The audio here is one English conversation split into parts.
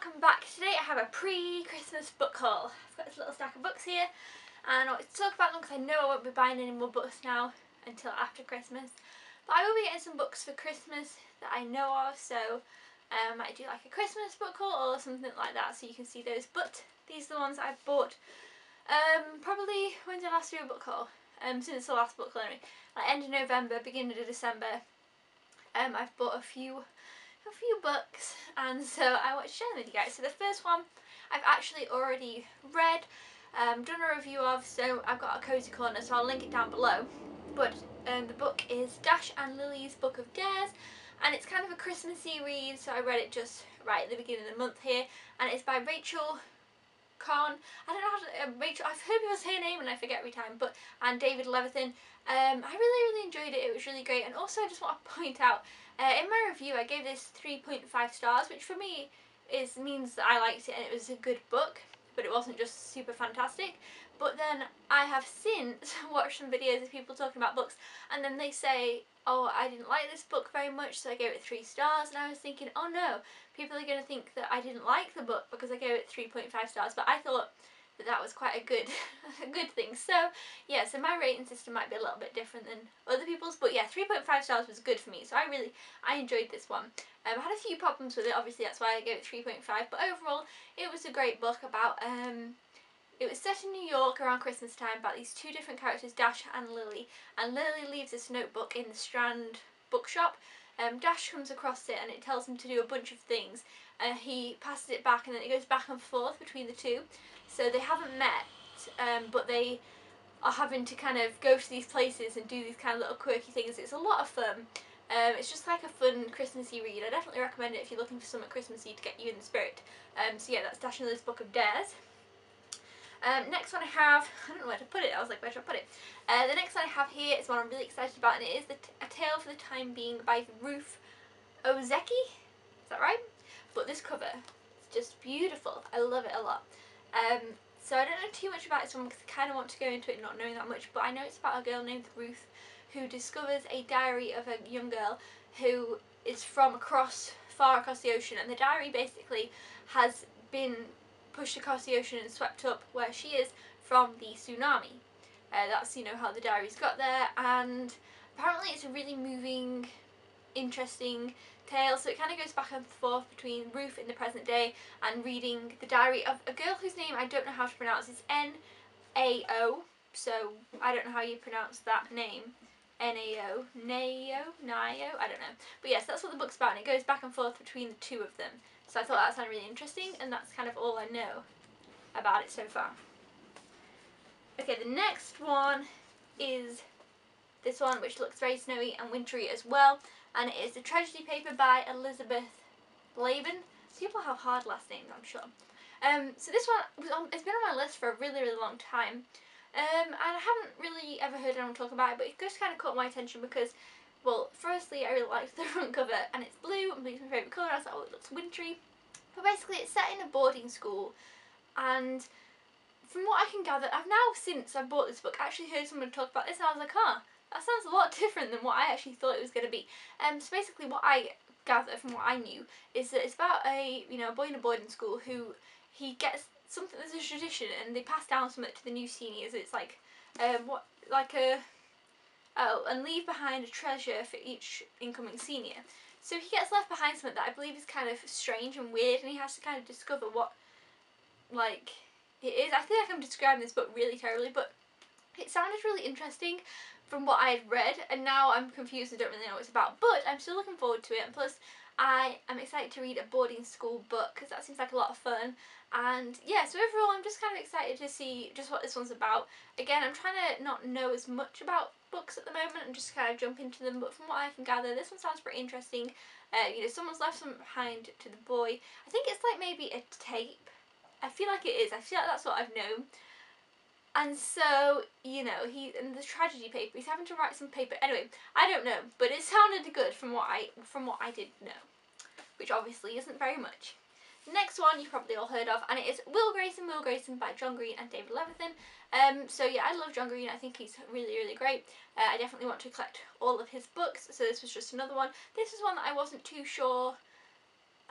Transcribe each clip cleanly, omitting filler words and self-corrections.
welcome back. Today I have a pre-Christmas book haul. I've got this little stack of books here and I want to talk about them because I know I won't be buying any more books now until after Christmas. But I will be getting some books for Christmas that I know of, so I might do like a Christmas book haul or something like that so you can see those. But these are the ones I've bought probably, when did I last do a book haul? Since the last book haul anyway. Like end of November, beginning of December. I've bought a few books, and so I want to share them with you guys. So the first one I've actually already read, done a review of, so I've got a cozy corner, so I'll link it down below. But the book is Dash and Lily's Book of Dares, and it's kind of a Christmassy read, so I read it just right at the beginning of the month here, and it's by Rachel Kahn. I don't know how to, Rachel, I've heard people say her name and I forget every time, and David Levithan. I really enjoyed it. It was really great. And also I just want to point out, in my review I gave this 3.5 stars, which for me means that I liked it and it was a good book, but it wasn't just super fantastic. But then I have since watched some videos of people talking about books, and then they say, oh, I didn't like this book very much, so I gave it 3 stars, and I was thinking, oh no, people are going to think that I didn't like the book because I gave it 3.5 stars, but I thought that was quite a good thing. So yeah, so my rating system might be a little bit different than other people's, but yeah, 3.5 stars was good for me, so I enjoyed this one. I had a few problems with it, obviously that's why I gave it 3.5, but overall it was a great book about it was set in New York around Christmas time about these two different characters, Dash and Lily, and Lily leaves this notebook in the Strand bookshop. Dash comes across it and it tells him to do a bunch of things. He passes it back and then it goes back and forth between the two. So they haven't met, but they are having to kind of go to these places and do these kind of little quirky things. It's a lot of fun. It's just like a fun Christmassy read. I definitely recommend it if you're looking for something Christmassy to get you in the spirit. So yeah, that's Dash and Lily's Book of Dares. Next one I have, I don't know where to put it, I was like, where should I put it? The next one I have here is one I'm really excited about, and it is A Tale for the Time Being by Ruth Ozeki, is that right? But this cover is just beautiful, I love it a lot. So I don't know too much about this one because I kind of want to go into it not knowing that much, but I know it's about a girl named Ruth who discovers a diary of a young girl who is from far across the ocean, and the diary basically has been pushed across the ocean and swept up where she is from the tsunami. That's, you know, how the diaries got there, and apparently it's a really moving, interesting tale, so it kind of goes back and forth between Ruth in the present day and reading the diary of a girl whose name I don't know how to pronounce. It's N-A-O, so I don't know how you pronounce that name. N-A-O, Nayo, I don't know. But yes, that's what the book's about, and it goes back and forth between the two of them. So I thought that sounded really interesting, and that's kind of all I know about it so far. Okay, the next one is this one, which looks very snowy and wintry as well, and it is The Tragedy Paper by Elizabeth Laban. People have hard last names, I'm sure. So this one, it's been on my list for a really long time, and I haven't really ever heard anyone talk about it, but it just kind of caught my attention because, well, firstly, I really liked the front cover, and it's blue, and blue's my favourite colour, and I was like, oh, it looks wintry. But basically, it's set in a boarding school, and from what I can gather, I've now, since I bought this book, actually heard someone talk about this, and I was like, huh, that sounds a lot different than what I actually thought it was going to be. So basically, what I gather from what I knew is that it's about a boy in a boarding school who he gets something, there's a tradition, and they pass down something to the new seniors. It's like and leave behind a treasure for each incoming senior. So he gets left behind something that I believe is kind of strange and weird, and he has to kind of discover what, like, it is. I feel like I'm describing this book really terribly, but it sounded really interesting from what I had read, and now I'm confused and don't really know what it's about, but I'm still looking forward to it, and plus I am excited to read a boarding school book because that seems like a lot of fun. And yeah, so overall I'm just kind of excited to see just what this one's about. Again, I'm trying to not know as much about books at the moment and just kind of jump into them, but from what I can gather, this one sounds pretty interesting. Someone's left something behind to the boy. I think it's like maybe a tape. I feel like it is. I feel like that's what I've known. And so, in the tragedy paper, he's having to write some paper. Anyway, I don't know, but it sounded good from what I did know, which obviously isn't very much. The next one you've probably all heard of, and it is Will Grayson by John Green and David Levithan. So yeah, I love John Green. I think he's really great. I definitely want to collect all of his books, so this was just another one. This is one that I wasn't too sure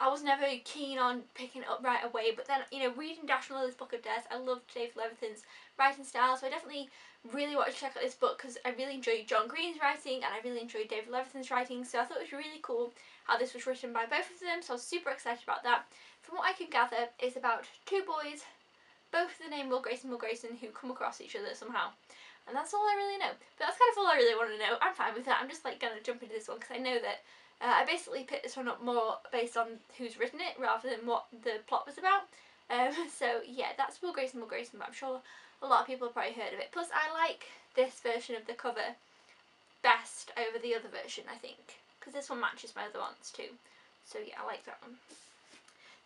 I was never keen on picking it up right away, but then, you know, reading Dash and Lily's Book of Death, I loved David Levithan's writing style, so I definitely really wanted to check out this book because I really enjoyed John Green's writing and I really enjoyed David Levithan's writing, so I thought it was really cool how this was written by both of them, so I was super excited about that. From what I can gather, it's about two boys, both with the name Will Grayson, who come across each other somehow. And that's all I really know. But that's kind of all I really want to know. I'm fine with that. I'm just like going to jump into this one because I know that I basically picked this one up more based on who's written it rather than what the plot was about. So yeah, that's Will Grayson, but I'm sure a lot of people have probably heard of it. Plus I like this version of the cover best over the other version, I think, because this one matches my other ones too. So yeah, I like that one.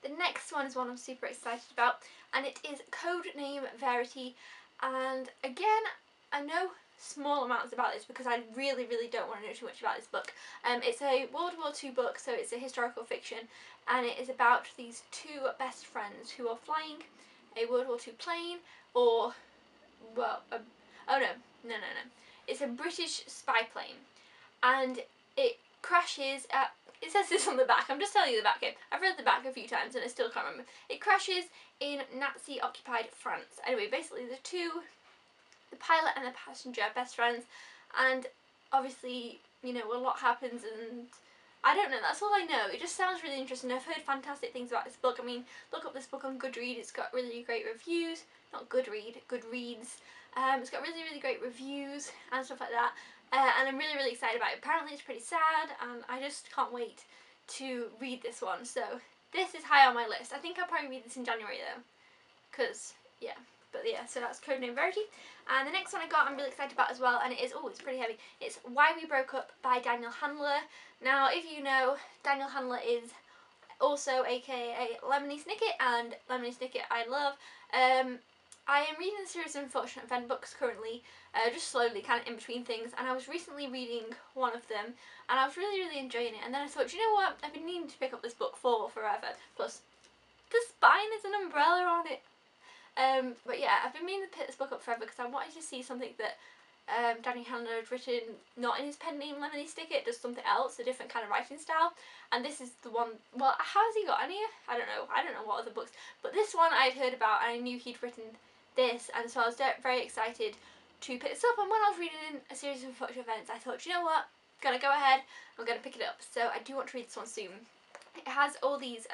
The next one is one I'm super excited about, and it is Codename Verity. And again, I know small amounts about this because I really don't want to know too much about this book. It's a World War II book, so it's a historical fiction, and it is about these two best friends who are flying a World War II plane, or, well, oh no, it's a British spy plane, and it crashes at, it says this on the back, I'm just telling you the back here, I've read the back a few times and I still can't remember. It crashes in Nazi-occupied France. Anyway, basically the pilot and the passenger are best friends, and obviously, you know, a lot happens, and I don't know, that's all I know. It just sounds really interesting. I've heard fantastic things about this book. I mean, look up this book on Goodreads, it's got really great reviews. Not Goodreads. It's got really great reviews and stuff like that, and I'm really excited about it. Apparently it's pretty sad, and I just can't wait to read this one, so this is high on my list. I think I'll probably read this in January though, because, yeah. But yeah, so that's Codename Verity. And the next one I got I'm really excited about as well, and it is, oh, it's pretty heavy. It's Why We Broke Up by Daniel Handler. Now, if you know, Daniel Handler is also aka Lemony Snicket, and Lemony Snicket I love. I am reading the series of Unfortunate Event books currently, just slowly, kind of in between things, and I was recently reading one of them, and I was really enjoying it, and then I thought, you know what, I've been needing to pick up this book for forever, plus the spine is an umbrella on it. But yeah, I've been meaning to pick this book up forever because I wanted to see something that Daniel Handler had written, not in his pen name Lemony Snicket, does something else, a different kind of writing style, and this is the one. Well, how has he got any? I don't know what other books, but this one I'd heard about and I knew he'd written this, and so I was very excited to pick this up. And when I was reading a series of Unfortunate Events, I thought, you know what, I'm gonna go ahead, I'm gonna pick it up. So I do want to read this one soon. It has all these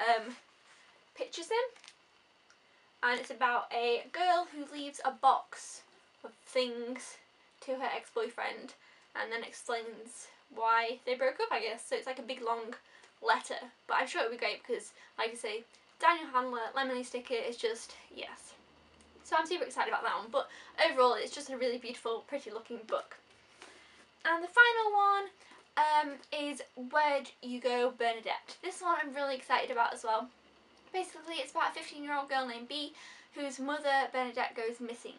pictures in, and it's about a girl who leaves a box of things to her ex-boyfriend and then explains why they broke up, I guess. So it's like a big long letter, but I'm sure it'll be great because, like I say, Daniel Handler, Lemony Snicket is just, yes. So I'm super excited about that one, but overall it's just a really beautiful, pretty looking book. And the final one is Where'd You Go, Bernadette. This one I'm really excited about as well. Basically, it's about a 15-year-old girl named Bea whose mother, Bernadette, goes missing,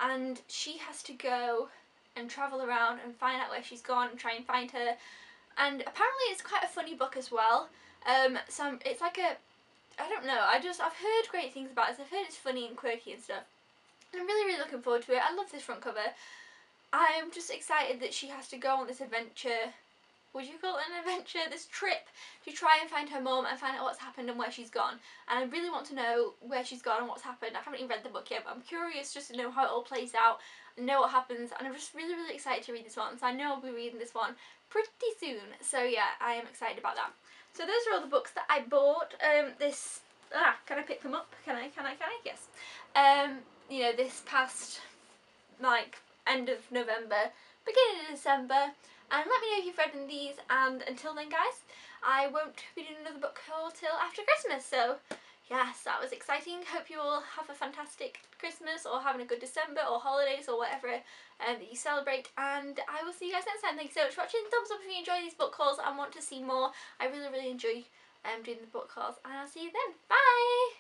and she has to go and travel around and find out where she's gone and try and find her. And apparently it's quite a funny book as well. It's like a, I don't know, I've heard great things about this. I've heard it's funny and quirky and stuff. And I'm really looking forward to it. I love this front cover. I'm just excited that she has to go on this adventure. Would you call it an adventure? This trip to try and find her mum and find out what's happened and where she's gone. And I really want to know where she's gone and what's happened. I haven't even read the book yet, but I'm curious just to know how it all plays out and know what happens. And I'm just really excited to read this one. So I know I'll be reading this one pretty soon. So yeah, I am excited about that. So those are all the books that I bought. Can I pick them up? Can I? Yes. You know, this past, like, end of November, beginning of December. And let me know if you've read any of these, and until then guys, I won't be doing another book haul till after Christmas, so yes, that was exciting. Hope you all have a fantastic Christmas, or having a good December, or holidays, or whatever that you celebrate, and I will see you guys next time. Thank you so much for watching. Thumbs up if you enjoy these book hauls and want to see more. I really enjoy doing the book hauls, and I'll see you then. Bye!